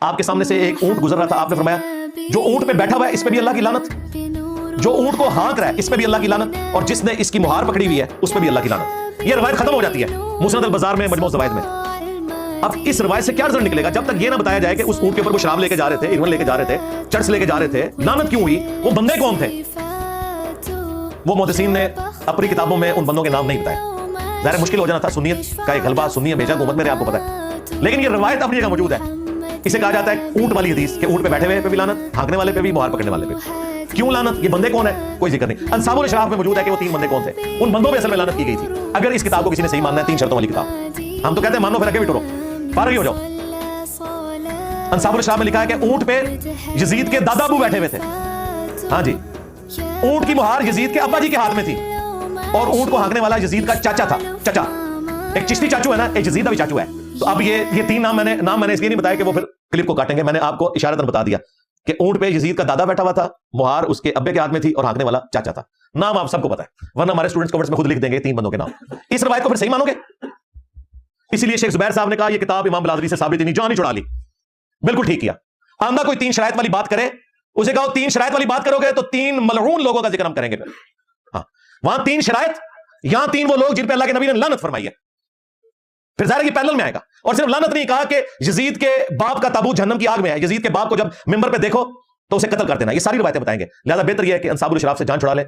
آپ کے سامنے سے ایک اونٹ گزر رہا تھا، آپ نے فرمایا جو اونٹ پہ بیٹھا ہوا ہے اس پہ بھی اللہ کی لعنت، جو اونٹ کو ہانک رہا ہے اس پہ بھی اللہ کی لعنت، اور جس نے اس کی مہار پکڑی ہوئی ہے اس پہ بھی اللہ کی لعنت. یہ روایت ختم ہو جاتی ہے مسند البزار میں، مجموع الزوائد میں. اب اس روایت سے کیا رزلٹ نکلے گا؟ جب تک یہ نہ بتایا جائے کہ اس اونٹ کے اوپر وہ شراب لے کے جا رہے تھے، ایندھن لے کے جا رہے تھے، چرس لے کے جا رہے تھے، لعنت کیوں ہوئی؟ وہ بندے کون تھے؟ وہ محدثین نے اپنی کتابوں میں ان بندوں کے نام نہیں بتائے. ظاہر مشکل ہو جانا تھا، سنیت کا ایک غلبہ، سنی ہمیشہ حکومت میں رہے، آپ کو پتا ہے. لیکن یہ روایت اپنی جگہ موجود ہے. اسے کہا جاتا ہے اونٹ والی حدیث، کہ اونٹ پہ بیٹھے ہوئے پہ بھی لعنت، ہانکنے والے پہ بھی، مہار پکڑنے والے پہ. کیوں لعنت؟ یہ بندے کون ہے؟ کوئی ذکر نہیں. انصاب الاشراف میں موجود ہے کہ وہ 3 بندے کون تھے. ان بندوں پہ اصل میں لعنت کی گئی تھی. اگر اس کتاب کو کسی نے صحیح ماننا ہے، 3 شرطوں والی کتاب، ہم تو کہتے ہیں مانو پھر آگے بھی ٹورو، فارغ ہی ہو جاؤ. انصاب الاشراف میں لکھا ہے کہ اونٹ پہ یزید کے دادا ابو بیٹھے ہوئے تھے. ہاں جی، اونٹ کی مہار یزید کے ابا جی کے ہاتھ میں تھی، اور اونٹ کو ہانکنے والا یزید کا چاچا تھا. چچا ایک چشتی چاچو ہے نا، ایک یزید کا بھی چاچو ہے. تو اب یہ 3 نام میں نے اس لیے نہیں بتایا کہ وہ پھر کلپ کو کاٹیں گے. میں نے آپ کو اشارتاً بتا دیا کہ اونٹ پہ یزید کا دادا بیٹھا ہوا تھا، مہار اس کے ابے کے ہاتھ میں تھی، اور ہانکنے والا چاچا تھا. نام آپ سب کو پتا ہے، ورنہ ہمارے اسٹوڈنٹس کورس میں خود لکھ دیں گے 3 بندوں کے نام. اس روایت کو پھر صحیح مانو گے؟ اسی لیے شیخ زبیر صاحب نے کہا یہ کتاب امام بلادری سے ثابت ہی نہیں، جان ہی چھڑا لی. بالکل ٹھیک کیا. آندہ کوئی 3 شرائط والی بات کرے، اسے کہو 3 شرائط والی بات کرو گے تو 3 ملعون لوگوں کا ذکر ہم کریں گے. پھر ہاں، وہاں 3 شرائط، یہاں 3 وہ لوگ جن پہ اللہ کے نبی نے لعنت فرمائی ہے. پھر ظاہر ہے کہ پیرلل میں آئے گا. اور صرف لعنت نہیں کہا کہ یزید کے باپ کا تابوت جہنم کی آگ میں ہے، یزید کے باپ کو جب ممبر پہ دیکھو تو اسے قتل کر دینا. یہ ساری روایتیں بتائیں گے. لہذا بہتر یہ ہے کہ انصاب الاشراف سے جان چھڑا لیں.